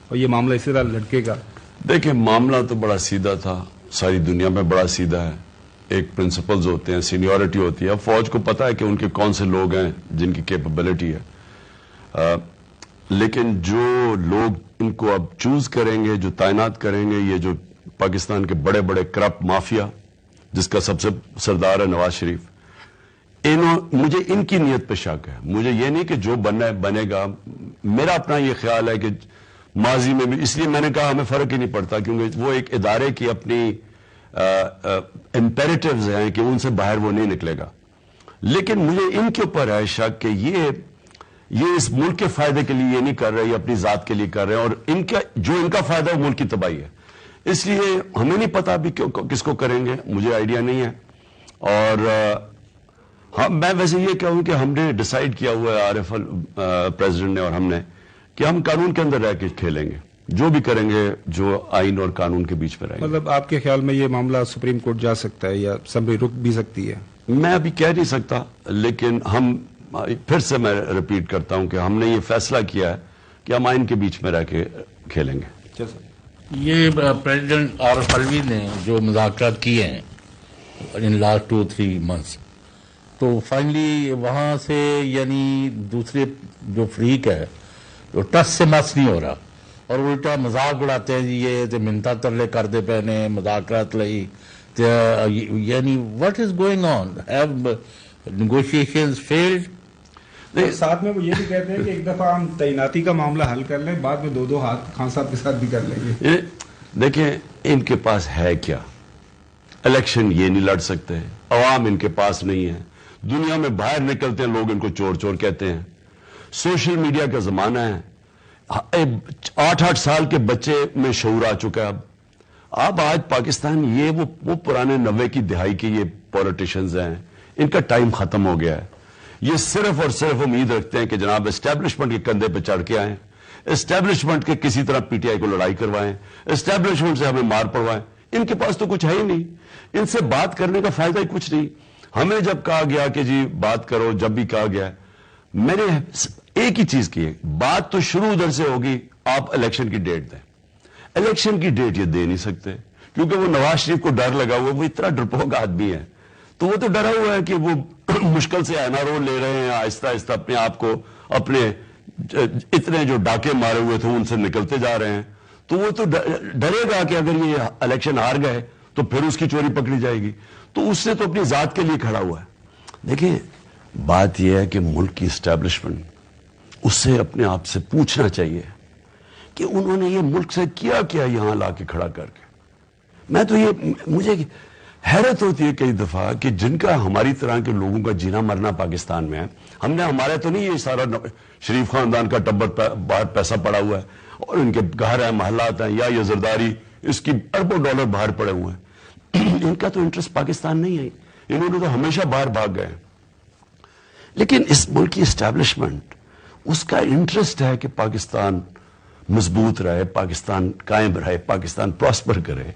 اور یہ معاملہ اسی طرح لٹکے گا؟ دیکھیں معاملہ تو بڑا سیدھا تھا, ساری دنیا میں بڑا سیدھا ہے. ایک پرنسپلز ہوتے ہیں, سینیورٹی ہوتی ہے. اب فوج کو پتا ہے کہ ان کے کون سے لوگ ہیں جن کی کیپبلٹی ہے, لیکن جو لوگ ان کو اب چوز کریں گے, جو تعینات کریں گے, یہ جو پاکستان کے بڑے بڑے کرپٹ مافیا جس کا سب سے سردار ہے نواز شریف, مجھے ان کی نیت پہ شک ہے. مجھے یہ نہیں کہ جو بنے گا, میرا اپنا یہ خیال ہے کہ ماضی میں بھی, اس لیے میں نے کہا ہمیں فرق ہی نہیں پڑتا کیونکہ وہ ایک ادارے کی اپنی امپیریٹیوز ہیں کہ ان سے باہر وہ نہیں نکلے گا. لیکن مجھے ان کے اوپر ہے شک کہ یہ اس ملک کے فائدے کے لیے یہ نہیں کر رہے, یہ اپنی ذات کے لیے کر رہے ہیں, اور جو ان کا فائدہ ہے وہ ملک کی تباہی ہے. اس لیے ہمیں نہیں پتا ابھی کس کو کریں گے, مجھے آئیڈیا نہیں ہے. اور میں ویسے یہ کہوں کہ ہم نے ڈیسائیڈ کیا ہوا ہے, عارف پریزیڈنٹ نے اور ہم نے, کہ ہم قانون کے اندر رہ کے کھیلیں گے, جو بھی کریں گے جو آئین اور قانون کے بیچ میں رہیں گے. مطلب آپ کے خیال میں یہ معاملہ سپریم کورٹ جا سکتا ہے یا اسمبلی رک بھی سکتی ہے؟ میں ابھی کہہ نہیں سکتا, لیکن ہم پھر سے میں ریپیٹ کرتا ہوں کہ ہم نے یہ فیصلہ کیا ہے کہ ہم آئین کے بیچ میں رہ کے کھیلیں گے. یہ پریزیڈنٹ عارف الوی نے جو مذاکرات کیے ہیں ان لاسٹ 2-3 months, تو فائنلی وہاں سے یعنی دوسرے جو فریق ہے جو ٹس سے مس نہیں ہو رہا, اور الٹا مذاق اڑاتے ہیں, جی یہ تو منتا ترلے کردے پہنے مذاکرات لئی, یعنی what is going on, have negotiations field? ساتھ میں وہ یہ بھی کہتے ہیں کہ ایک دفعہ ہم تعیناتی کا معاملہ حل کر لیں, بعد میں 2 ہاتھ خان صاحب کے ساتھ بھی کر لیں گے. دیکھیں ان کے پاس ہے کیا, الیکشن یہ نہیں لڑ سکتے, عوام ان کے پاس نہیں ہے, دنیا میں باہر نکلتے ہیں لوگ ان کو چور چور کہتے ہیں, سوشل میڈیا کا زمانہ ہے, 8-8 سال کے بچے میں شعور آ چکا ہے. اب آج پاکستان یہ وہ پرانے 90 کی دہائی کے یہ پولیٹیشنز ہیں, ان کا ٹائم ختم ہو گیا ہے. یہ صرف اور صرف امید رکھتے ہیں کہ جناب اسٹیبلشمنٹ کے کندھے پہ چڑھ کے آئیں, اسٹیبلشمنٹ کے کسی طرح پی ٹی آئی کو لڑائی کروائیں, اسٹیبلشمنٹ سے ہمیں مار پڑوائیں. ان کے پاس تو کچھ ہے ہی نہیں, ان سے بات کرنے کا فائدہ ہی کچھ نہیں. ہمیں جب کہا گیا کہ جی بات کرو, جب بھی کہا گیا, میں نے ایک ہی چیز کی ہے, بات تو شروع ادھر سے ہوگی, آپ الیکشن کی ڈیٹ دیں. الیکشن کی ڈیٹ یہ دے نہیں سکتے کیونکہ وہ نواز شریف کو ڈر لگا ہوا, وہ اتنا ڈرپوک آدمی ہے, تو وہ تو ڈرا ہوا ہے کہ وہ مشکل سے اینا رول لے رہے ہیں, آہستہ آہستہ اپنے آپ کو, اپنے اتنے جو ڈاکے مارے ہوئے تھے ان سے نکلتے جا رہے ہیں. تو وہ تو ڈرے گا کہ اگر یہ الیکشن ہار گئے تو پھر اس کی چوری پکڑی جائے گی, تو اس سے تو اپنی ذات کے لیے کھڑا ہوا ہے. دیکھیں بات یہ ہے کہ ملک کی اسٹیبلشمنٹ اس سے اپنے آپ سے پوچھنا چاہیے کہ انہوں نے یہ ملک سے کیا کیا یہاں لا کے کھڑا کر کے. میں تو مجھے حیرت ہوتی ہے کئی دفعہ کہ جن کا ہماری طرح کے لوگوں کا جینا مرنا پاکستان میں ہے, ہم نے, ہمارے تو نہیں یہ سارا شریف خاندان کا ٹبر باہر پیسہ پڑا ہوا ہے اور ان کے گھر ہیں, محلات ہیں, یا یہ زرداری اس کی اربوں ڈالر باہر پڑے ہوئے ہیں. ان کا تو انٹرسٹ پاکستان نہیں ہے, انہوں نے تو ہمیشہ باہر بھاگ گئے. لیکن اس ملک کی اسٹیبلشمنٹ, اس کا انٹرسٹ ہے کہ پاکستان مضبوط رہے, پاکستان قائم رہے, پاکستان پراسپر کرے.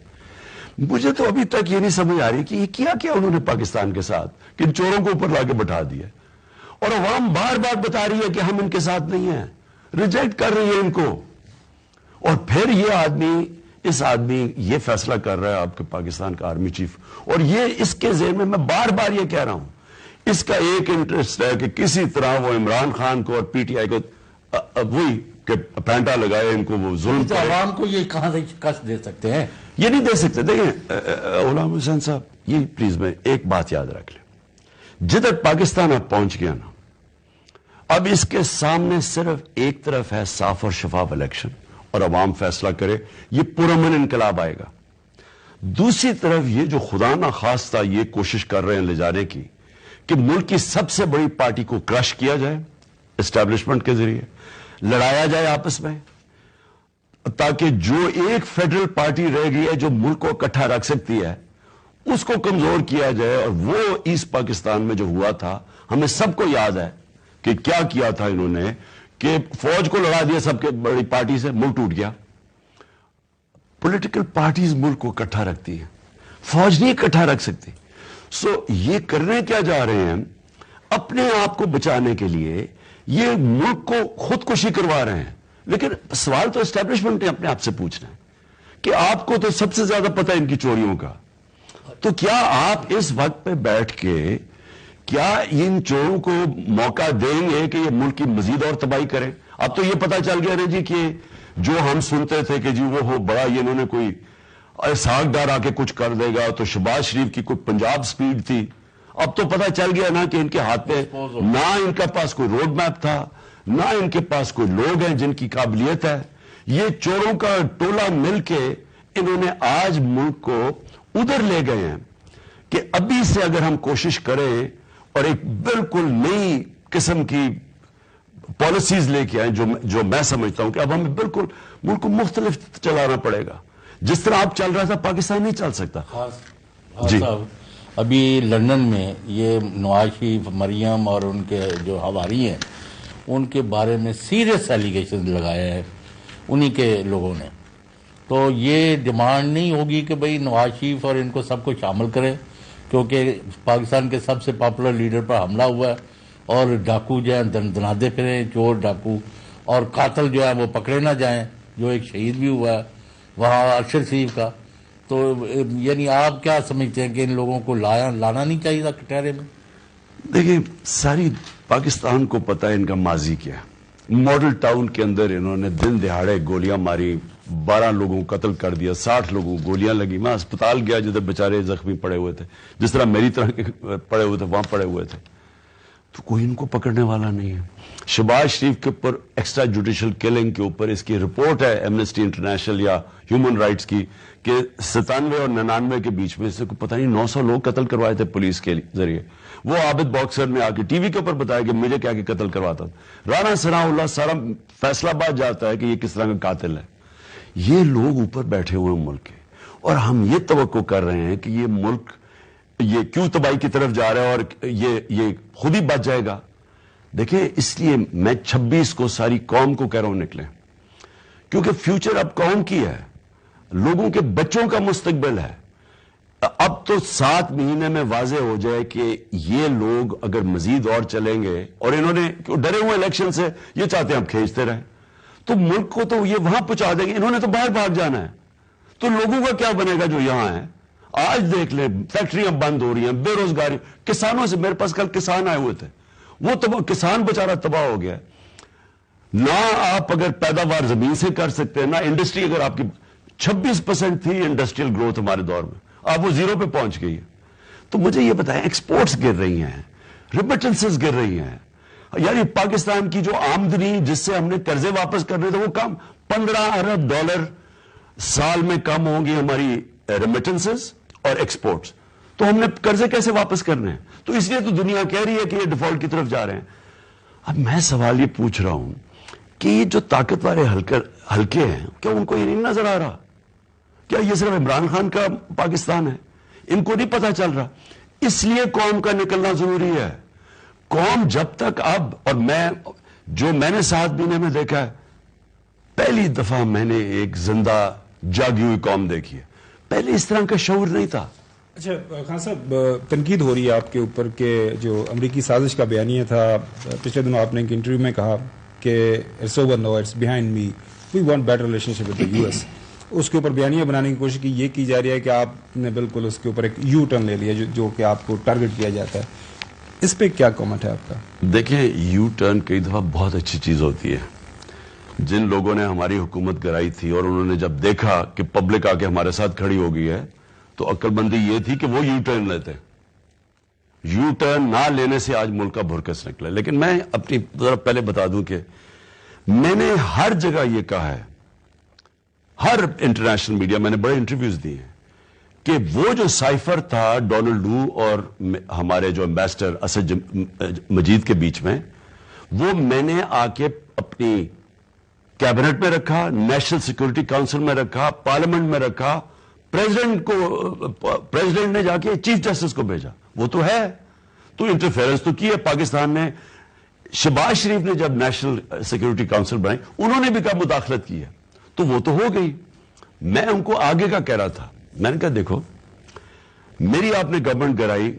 مجھے تو ابھی تک یہ نہیں سمجھ آ رہی کہ یہ کیا انہوں نے پاکستان کے ساتھ کہ ان چوروں کو اوپر لا کے بٹھا دیا، اور عوام بار بار بتا رہی ہے کہ ہم ان کے ساتھ نہیں ہیں، ریجیکٹ کر رہی ہے ان کو، اور پھر اس آدمی یہ فیصلہ کر رہا ہے آپ کے پاکستان کا آرمی چیف، اور یہ اس کے ذہن میں بار بار یہ کہہ رہا ہوں، اس کا ایک انٹرسٹ ہے کہ کسی طرح وہ عمران خان کو اور پی ٹی آئی کو وہی کہ پینٹا لگائے ان کو، وہ ظلم تو عوام کو یہ کہاں سے شکست دے سکتے ہیں؟ یہ نہیں دے سکتے۔ دیکھیں غلام حسین صاحب، یہ پلیز میں ایک بات یاد رکھ لیں، جدھر پاکستان اب پہنچ گیا نا، اب اس کے سامنے صرف ایک طرف ہے صاف اور شفاف الیکشن اور عوام فیصلہ کرے، یہ پرامن انقلاب آئے گا۔ دوسری طرف یہ جو خدا نہ خواستہ یہ کوشش کر رہے ہیں لے جانے کی کہ ملک کی سب سے بڑی پارٹی کو کرش کیا جائے اسٹیبلشمنٹ کے ذریعے، لڑایا جائے آپس میں، تاکہ جو ایک فیڈرل پارٹی رہ گئی ہے جو ملک کو اکٹھا رکھ سکتی ہے اس کو کمزور کیا جائے۔ اور وہ ایسٹ پاکستان میں جو ہوا تھا، ہمیں سب کو یاد ہے کہ کیا کیا تھا انہوں نے، کہ فوج کو لڑا دیا سب کے بڑی پارٹی سے، ملک ٹوٹ گیا۔ پولیٹیکل پارٹیز ملک کو اکٹھا رکھتی ہیں، فوج نہیں اکٹھا رکھ سکتی۔ سو یہ کرنے کیا جا رہے ہیں، اپنے آپ کو بچانے کے لیے یہ ملک کو خودکشی کروا رہے ہیں۔ لیکن سوال تو اسٹیبلشمنٹ نے اپنے آپ سے پوچھنا ہے کہ آپ کو تو سب سے زیادہ پتہ ہے ان کی چوریوں کا، تو کیا آپ اس وقت پہ بیٹھ کے کیا ان چوروں کو موقع دیں گے کہ یہ ملک کی مزید اور تباہی کریں؟ اب تو یہ پتہ چل گیا نا جی کہ جو ہم سنتے تھے کہ جی وہ ہو بڑا یہ انہوں نے کوئی اسحاق ڈار آ کے کچھ کر دے گا، تو شہباز شریف کی کوئی پنجاب سپیڈ تھی، اب تو پتہ چل گیا نا کہ ان کے ہاتھ میں نہ ان کے پاس کوئی روڈ میپ تھا، نہ ان کے پاس کوئی لوگ ہیں جن کی قابلیت ہے۔ یہ چوروں کا ٹولہ مل کے انہوں نے آج ملک کو ادھر لے گئے ہیں کہ ابھی سے اگر ہم کوشش کریں اور ایک بالکل نئی قسم کی پالیسیز لے کے آئیں جو میں سمجھتا ہوں کہ اب ہمیں بالکل ملک کو مختلف چلانا پڑے گا۔ جس طرح آپ چل رہا تھا پاکستان نہیں چل سکتا۔ جی صاحب، ابھی لندن میں یہ نواز شریف، مریم اور ان کے جو ہواری ہیں ان کے بارے میں سیریس ایلیگیشن لگایا ہے انہی کے لوگوں نے، تو یہ ڈیمانڈ نہیں ہوگی کہ بھئی نواز شریف اور ان کو سب کو شامل کریں، کیونکہ پاکستان کے سب سے پاپولر لیڈر پر حملہ ہوا ہے اور ڈاکو جو ہیں دنادے پھریں، چور ڈاکو، اور قاتل جو ہیں وہ پکڑے نہ جائیں، جو ایک شہید بھی ہوا ہے وہاں ارشد شریف کا۔ تو یعنی آپ کیا سمجھتے ہیں کہ ان لوگوں کو لانا نہیں چاہیے تھا کٹہرے میں؟ دیکھیں ساری پاکستان کو پتا ہے ان کا ماضی کیا ہے۔ ماڈل ٹاؤن کے اندر انہوں نے دن دہاڑے گولیاں ماری، 12 لوگوں کو قتل کر دیا، 60 لوگوں کو گولیاں لگی۔ میں اسپتال گیا جدھر بیچارے زخمی پڑے ہوئے تھے، جس طرح میری طرح کے پڑے ہوئے تھے وہاں پڑے ہوئے تھے، تو کوئی ان کو پکڑنے والا نہیں ہے۔ شہباز شریف کے اوپر ایکسٹرا جوڈیشل کلنگ کے اوپر اس کی رپورٹ ہے ایمنسٹی انٹرنیشنل یا ہیومن رائٹس کی کہ 97 اور 99 کے بیچ میں سے پتہ نہیں 900 لوگ قتل کروائے تھے پولیس کے ذریعے۔ وہ عابد باکسر نے آ کے ٹی وی کے اوپر بتایا کہ مجھے کیا کہ قتل کرواتا تھا۔ رانا ثناء اللہ سارا فیصلہ باد جاتا ہے کہ یہ کس طرح کا قاتل ہے۔ یہ لوگ اوپر بیٹھے ہوئے ہیں ملک کے، اور ہم یہ توقع کر رہے ہیں کہ یہ ملک یہ کیوں تباہی کی طرف جا رہا ہے اور یہ خود ہی بچ جائے گا۔ دیکھیں اس لیے میں 26 کو ساری قوم کو کہہ رہا ہوں نکلیں، کیونکہ فیوچر اب قوم کی ہے، لوگوں کے بچوں کا مستقبل ہے۔ اب تو 7 مہینے میں واضح ہو جائے کہ یہ لوگ اگر مزید اور چلیں گے، اور انہوں نے ڈرے ہوئے الیکشن سے یہ چاہتے ہیں اب کھینچتے رہیں، تو ملک کو تو یہ وہاں پہنچا دیں گے۔ انہوں نے تو باہر بھاگ جانا ہے، تو لوگوں کا کیا بنے گا جو یہاں ہیں؟ آج دیکھ لیں فیکٹریاں بند ہو رہی ہیں، بے روزگاری، کسانوں سے، میرے پاس کل کسان آئے ہوئے تھے، وہ تباہ، کسان بیچارہ تباہ ہو گیا۔ نہ آپ اگر پیداوار زمین سے کر سکتے ہیں، نہ انڈسٹری، اگر آپ کی 26% تھی انڈسٹریل گروتھ ہمارے دور میں، اب وہ 0 پہ پہنچ گئی ہے۔ تو مجھے یہ بتائیں ایکسپورٹس گر رہی ہیں، ریمیٹنسز گر رہی ہیں، یعنی پاکستان کی جو آمدنی جس سے ہم نے قرضے واپس کرنے تھے وہ کم، $15 ارب سال میں کم ہوں گی ہماری ریمیٹنسز اور ایکسپورٹس، تو ہم نے قرضے کیسے واپس کرنے ہیں؟ تو اس لیے تو دنیا کہہ رہی ہے کہ یہ ڈیفالٹ کی طرف جا رہے ہیں۔ اب میں سوال یہ پوچھ رہا ہوں کہ یہ جو طاقت والے حلقے ہیں، کیا ان کو یہ نہیں نظر آ رہا؟ کیا یہ صرف عمران خان کا پاکستان ہے؟ ان کو نہیں پتا چل رہا؟ اس لیے قوم کا نکلنا ضروری ہے۔ قوم جب تک اب، اور میں نے 7 مہینے میں دیکھا ہے، پہلی دفعہ میں نے ایک زندہ جاگی ہوئی قوم دیکھی ہے۔ پہلے اس طرح کا شعور نہیں تھا. اچھا خان صاحب، تنقید ہو رہی ہے آپ کے اوپر کہ جو امریکی سازش کا بیانیہ تھا، پچھلے دنوں آپ نے ایک انٹرویو میں کہا کہ it's over now, it's behind me, we want better relationship with the US. اس کے اوپر بیانیہ بنانے کی کوشش کی، یہ کی جا رہی ہے کہ آپ نے بالکل اس کے اوپر ایک یو ٹرن لے لیا جو کہ آپ کو ٹارگٹ کیا جاتا ہے. اس پہ کیا کامنٹ ہے آپ کا؟ دیکھیں، یو ٹرن کئی دفعہ بہت اچھی چیز ہوتی ہے. جن لوگوں نے ہماری حکومت گرائی تھی اور انہوں نے جب دیکھا کہ پبلک آ کے ہمارے ساتھ کھڑی ہو گئی ہے تو عقل مندی یہ تھی کہ وہ یو ٹرن لیتے. یو ٹرن نہ لینے سے آج ملک کا بھرکس نکلا. لیکن میں اپنی ذرا پہلے بتا دوں کہ میں نے ہر جگہ یہ کہا ہے، ہر انٹرنیشنل میڈیا، میں نے بڑے انٹرویوز دیے ہیں کہ وہ جو سائفر تھا ڈونلڈ ڈو اور ہمارے جو امبیسڈر اسد مجید کے بیچ میں، وہ میں نے آ کے اپنی کیبنٹ میں رکھا، نیشنل سیکورٹی کاؤنسل میں رکھا، پارلیمنٹ میں رکھا، پریزیڈنٹ نے جا کے چیف جسٹس کو بھیجا. وہ تو ہے، تو انٹرفیئرنس تو کی ہے پاکستان نے. شہباز شریف نے جب نیشنل سیکورٹی کاؤنسل بنائی انہوں نے بھی کہا مداخلت کی ہے، تو وہ تو ہو گئی. میں ان کو آگے کا کہہ رہا تھا، میں نے کہا دیکھو میری آپ نے گورنمنٹ گرائی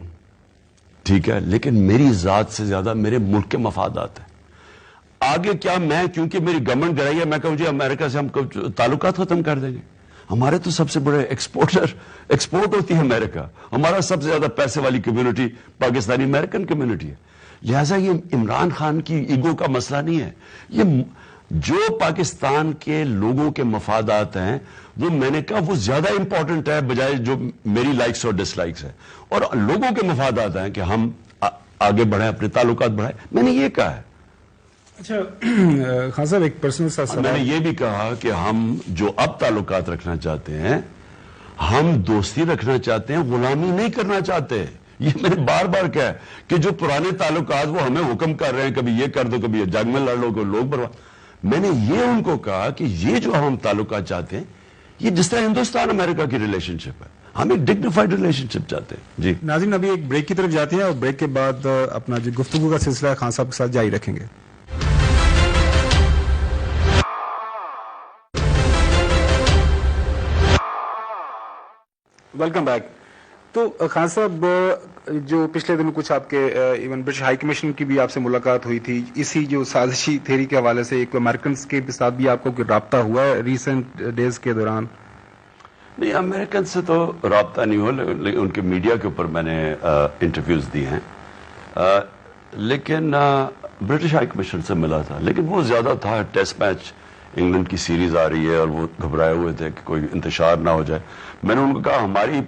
ٹھیک ہے، لیکن میری ذات سے زیادہ میرے ملک کے مفادات ہیں. آگے کیا میں کیونکہ میری گورنمنٹ گرائی ہے میں کہوں جی امریکہ سے ہم تعلقات ختم کر دیں گے؟ ہمارے تو سب سے بڑے ایکسپورٹ ہوتی ہے امریکہ. ہمارا سب سے زیادہ پیسے والی کمیونٹی پاکستانی امریکن کمیونٹی ہے. لہذا یہ عمران خان کی ایگو کا مسئلہ نہیں ہے، یہ جو پاکستان کے لوگوں کے مفادات ہیں وہ میں نے کہا وہ زیادہ امپورٹنٹ ہے بجائے جو میری لائکس اور ڈس لائکس ہے. اور لوگوں کے مفادات ہیں کہ ہم آگے بڑھیں، اپنے تعلقات بڑھائیں. میں نے یہ کہا ہے. اچھا خان صاحب، ایک پرسنل سا سوال. میں نے یہ بھی کہا کہ ہم جو اب تعلقات رکھنا چاہتے ہیں، ہم دوستی رکھنا چاہتے ہیں، غلامی نہیں کرنا چاہتے. یہ میں نے بار بار کہا کہ جو پرانے تعلقات وہ ہمیں حکم کر رہے ہیں، کبھی یہ کر دو، کبھی یہ جنگ میں لڑ لو، کوئی لوگ برباد. میں نے یہ ان کو کہا کہ یہ جو ہم تعلقات چاہتے ہیں یہ جس طرح ہندوستان امریکہ کی ریلیشن شپ ہے، ہم ایک ڈگنیفائڈ ریلیشن شپ چاہتے ہیں. جی ناظرین، ابھی ایک بریک کی طرف جاتے ہیں اور بریک کے بعد اپنا جو گفتگو کا سلسلہ خان صاحب کے ساتھ جاری رکھیں گے. Welcome back. تو خان صاحب، جو پچھلے دنوں کچھ آپ کے ایون برٹش ہائی کمیشن کی بھی آپ سے ملاقات ہوئی تھی، اسی جو سازشی تھیوری کے حوالے سے ایک امریکنس کے ساتھ بھی آپ کو کوئی رابطہ ہوا ہے ریسنٹ ڈیز کے دوران؟ نہیں، امریکن سے تو رابطہ نہیں ہوا، لیکن ان کے میڈیا کے اوپر میں نے انٹرویوز دی ہیں. لیکن برٹش ہائی کمیشن سے ملا تھا، لیکن وہ زیادہ تھا ٹیسٹ میچ، انگلینڈ کی سیریز آ رہی ہے اور وہ گھبرائے ہوئے تھے کہ کوئی انتشار نہ ہو جائے. میں نے ان کو کہا ہماری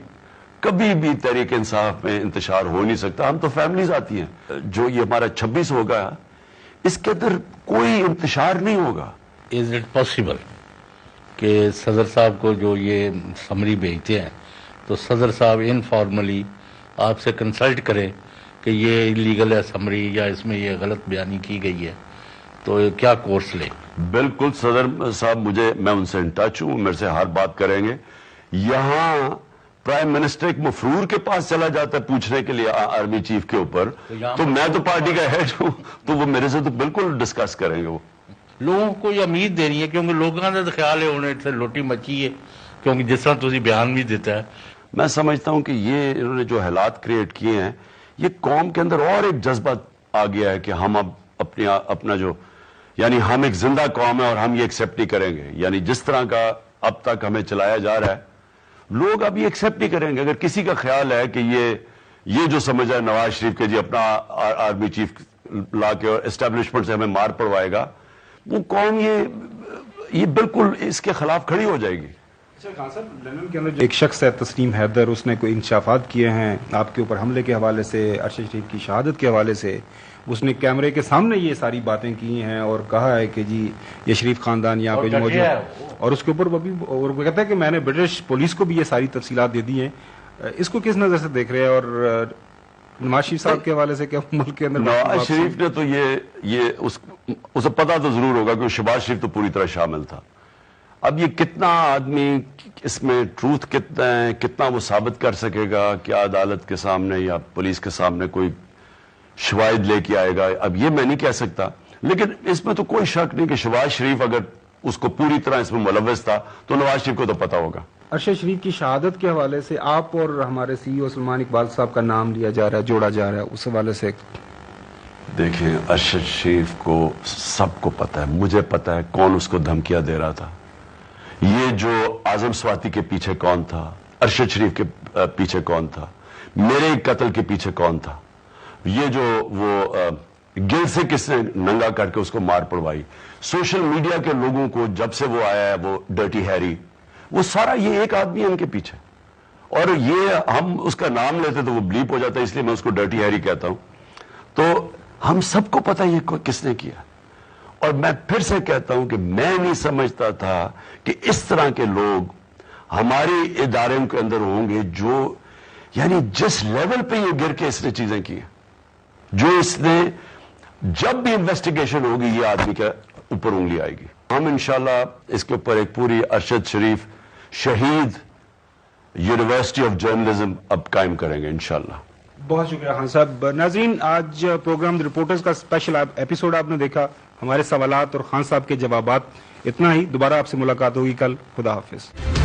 کبھی بھی تحریک انصاف میں انتشار ہو نہیں سکتا، ہم تو فیملیز آتی ہیں. جو یہ ہمارا 26 ہوگا اس کے اندر کوئی انتشار نہیں ہوگا. از اٹ پاسبل کہ صدر صاحب کو جو یہ سمری بھیجتے ہیں تو صدر صاحب انفارملی آپ سے کنسلٹ کرے کہ یہ لیگل ہے سمری یا اس میں یہ غلط بیانی کی گئی ہے تو کیا کورس لے؟ بالکل صدر صاحب میں ان سے ان ٹچ ہوں، میرے سے ہر بات کریں گے. یہاں پرائم منسٹر ایک مفرور کے پاس چلا جاتا ہے پوچھنے کے لیے آرمی چیف کے اوپر، تو میں تو پارٹی کا ہیڈ ہوں تو وہ میرے سے تو بالکل ڈسکس کریں گے. وہ لوگوں کو یہ امید دے رہی ہے کیونکہ لوگوں کا تو خیال ہے انہیں سے لوٹی مچی ہے، کیونکہ جس طرح تسی بیان بھی دیتا ہے. میں سمجھتا ہوں کہ یہ انہوں نے جو حالات کریٹ کیے ہیں، یہ قوم کے اندر اور ایک جذبہ آ گیا ہے کہ ہم اب اپنا جو یعنی ہم ایک زندہ قوم ہے اور ہم یہ ایکسیپٹ نہیں کریں گے. یعنی جس طرح کا اب تک ہمیں چلایا جا رہا ہے لوگ اب یہ ایکسیپٹ نہیں کریں گے. اگر کسی کا خیال ہے کہ یہ جو سمجھ ہے نواز شریف کے جی اپنا آرمی چیف لا کے اور اسٹیبلشمنٹ سے ہمیں مار پڑوائے گا، وہ قوم یہ بالکل اس کے خلاف کھڑی ہو جائے گی. اچھا خان صاحب، لندن کے اندر ایک شخص ہے تسنیم حیدر، اس نے کوئی انکشافات کیے ہیں آپ کے اوپر حملے کے حوالے سے، ارشد شریف کی شہادت کے حوالے سے. اس نے کیمرے کے سامنے یہ ساری باتیں کی ہیں اور کہا ہے کہ جی یہ شریف خاندان یہاں پہ موجود ہے، اور اس کے اوپر اور وہ کہتا ہے کہ میں نے برٹش پولیس کو بھی یہ ساری تفصیلات دے دی ہیں. اس کو کس نظر سے دیکھ رہے ہیں؟ اور نواز شریف صاحب کے حوالے سے کیا ملک کے اندر نواز شریف نے تو یہ اسے پتا تو ضرور ہوگا کہ شہباز شریف تو پوری طرح شامل تھا. اب یہ کتنا آدمی اس میں ٹروتھ کتنا ہے، کتنا وہ ثابت کر سکے گا، کیا عدالت کے سامنے یا پولیس کے سامنے کوئی شواہد لے کے آئے گا، اب یہ میں نہیں کہہ سکتا. لیکن اس میں تو کوئی شک نہیں کہ شہباز شریف اگر اس کو پوری طرح اس میں ملوث تھا تو نواز شریف کو تو پتا ہوگا. ارشد شریف کی شہادت کے حوالے سے آپ اور ہمارے سی ای او سلمان اقبال صاحب کا نام لیا جا رہا ہے، جوڑا جا رہا ہے، اس حوالے سے دیکھیں، ارشد شریف کو سب کو پتا ہے، مجھے پتا ہے کون اس کو دھمکیاں دے رہا تھا. یہ جو اعظم سواتی کے پیچھے کون تھا، ارشد شریف کے پیچھے کون تھا، میرے قتل کے پیچھے کون تھا، یہ جو وہ گل سے کس نے ننگا کر کے اس کو مار پڑوائی، سوشل میڈیا کے لوگوں کو جب سے وہ آیا ہے وہ ڈرٹی ہیری، وہ سارا یہ ایک آدمی ہے ان کے پیچھے. اور یہ ہم اس کا نام لیتے تو وہ بلیپ ہو جاتا ہے، اس لیے میں اس کو ڈرٹی ہیری کہتا ہوں. تو ہم سب کو پتا یہ کس نے کیا. اور میں پھر سے کہتا ہوں کہ میں نہیں سمجھتا تھا کہ اس طرح کے لوگ ہمارے اداروں کے اندر ہوں گے، جو یعنی جس لیول پہ یہ گر کے اس نے چیزیں کی ہیں، جو اس نے جب بھی انویسٹیگیشن ہوگی یہ آدمی کے اوپر انگلی آئے گی. ہم انشاءاللہ اس کے اوپر ایک پوری ارشد شریف شہید یونیورسٹی آف جرنلزم اب قائم کریں گے انشاءاللہ. بہت شکریہ خان صاحب. ناظرین، آج پروگرام رپورٹرز کا اسپیشل ایپیسوڈ آپ نے دیکھا، ہمارے سوالات اور خان صاحب کے جوابات. اتنا ہی، دوبارہ آپ سے ملاقات ہوگی کل. خدا حافظ.